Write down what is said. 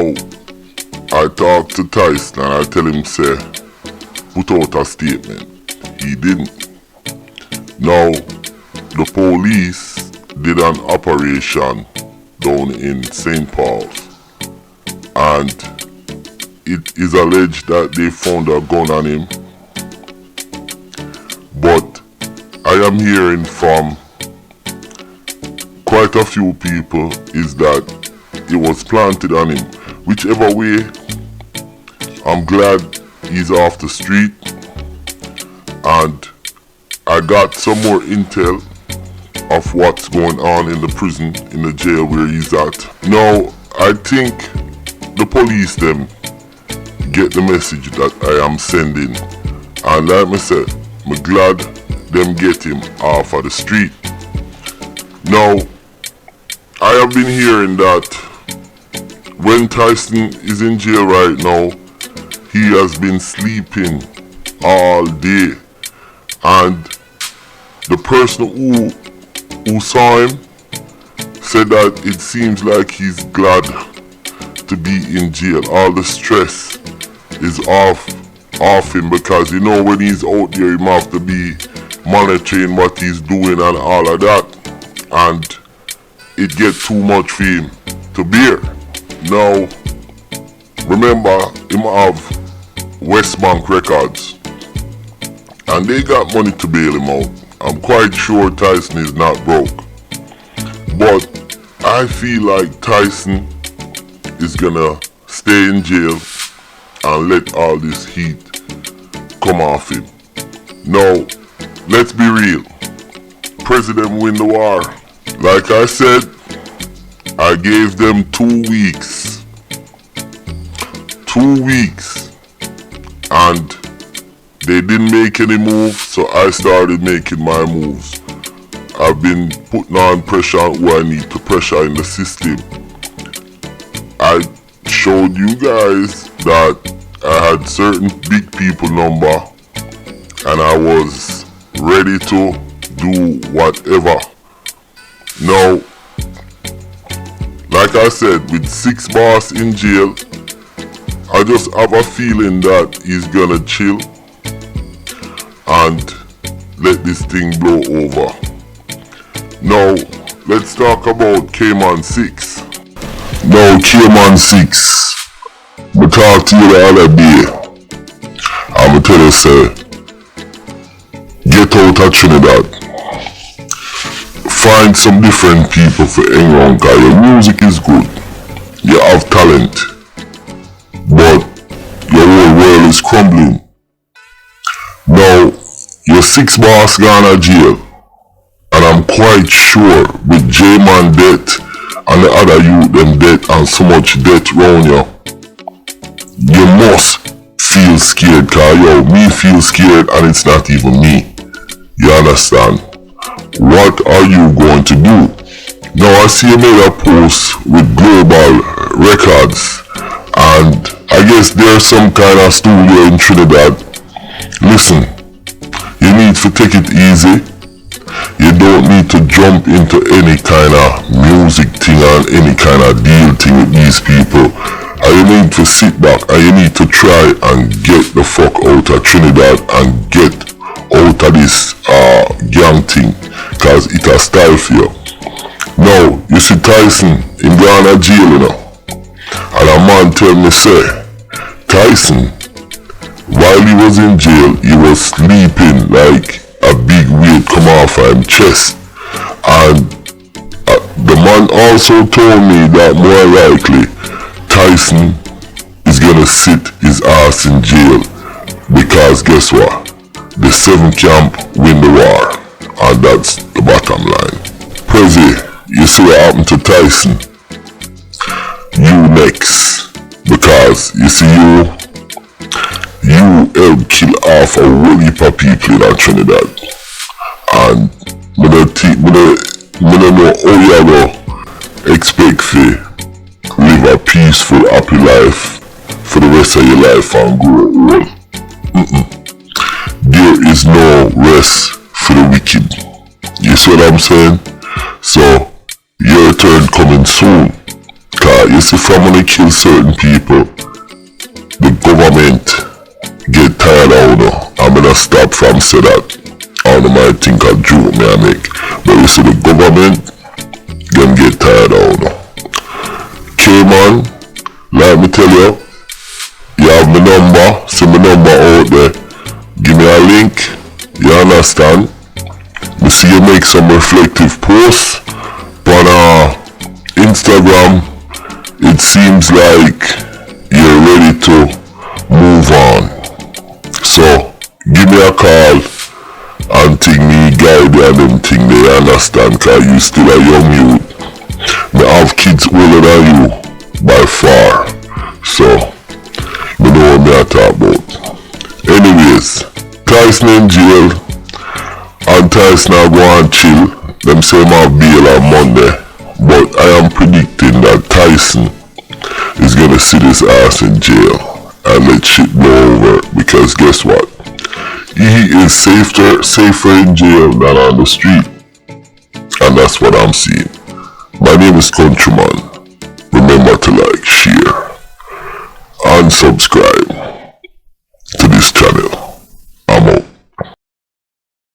Now, I talk to Tyson and I tell him, say, put out a statement. He didn't. Now, the police did an operation down in St. Paul's, and it is alleged that they found a gun on him. But I am hearing from quite a few people is that it was planted on him. Whichever way, I'm glad he's off the street, and I got some more intel of what's going on in the prison, in the jail where he's at. Now, I think the police them get the message that I am sending, and like I said, I'm glad them get him off of the street. Now, I have been hearing that when Tyson is in jail right now, he has been sleeping all day, and the person who saw him said that it seems like he's glad to be in jail. All the stress is off him, because you know when he's out there, he have to be monitoring what he's doing and all of that, and it gets too much for him to bear. Now, remember, him have West Bank Records, and they got money to bail him out. I'm quite sure Tyson is not broke, but I feel like Tyson is gonna stay in jail and let all this heat come off him. Now, let's be real. President win the war. Like I said, I gave them 2 weeks. 2 weeks. And they didn't make any moves, so I started making my moves. I've been putting on pressure on who I need to pressure in the system. I showed you guys that I had certain big people number, and I was ready to do whatever. Now, like I said, with 6 boss in jail, I just have a feeling that he's gonna chill and let this thing blow over. Now, let's talk about KMAN 6. Now, KMAN 6, I talked to you the other day. I'ma tell you, say, get out of Trinidad. Find some different people for hang around, cause your music is good. You have talent, but your whole world is crumbling. Now, your 6 boss gone to jail, and I'm quite sure with J-Man debt and the other youth them debt and so much debt round you, you must feel scared, cause yo, me feel scared and it's not even me. You understand? What are you going to do? Now I see you made a post with Global Records, and I guess there's some kind of studio in Trinidad. Listen, you need to take it easy. You don't need to jump into any kind of music thing and any kind of deal thing with these people. And you need to sit back and you need to try and get the fuck out of Trinidad and get out of this gang thing, cause it has style for you. Now, you see Tyson in Ghana jail, you know, and a man tell me, say, Tyson, while he was in jail, he was sleeping like a big weight come off of his chest. And the man also told me that more likely Tyson is gonna sit his ass in jail, because guess what? The 7 camp win the war, and that's the bottom line. Prezi, you see what happened to Tyson? You next, because you see you helped kill off a whole heap of people in Trinidad, and I don't know how you go expect to live a peaceful, happy life for the rest of your life and grow old. There is no rest for the wicked. You see what I'm saying? So, your turn coming soon, cause that. You see, from when they kill certain people, the government get tired of it. I'm gonna stop from say that. I don't know, might think a joke me I make. But you see, the government, them get tired of it. KMAN, like me tell you, you have my number, see my number out there. Give me a link, you understand? Me see you make some reflective posts on Instagram. It seems like you're ready to move on. So give me a call and think me guide you and them thing they understand, cause you still a young youth. Me have kids older than you by far. So you know what me I talk about. Anyways, Tyson in jail and Tyson are going to chill. Them say him have bail on Monday. But I am predicting that Tyson is gonna sit his ass in jail and let shit blow over, because guess what? He is safer in jail than on the street. And that's what I'm seeing. My name is Countryman. Remember to like, share, and subscribe.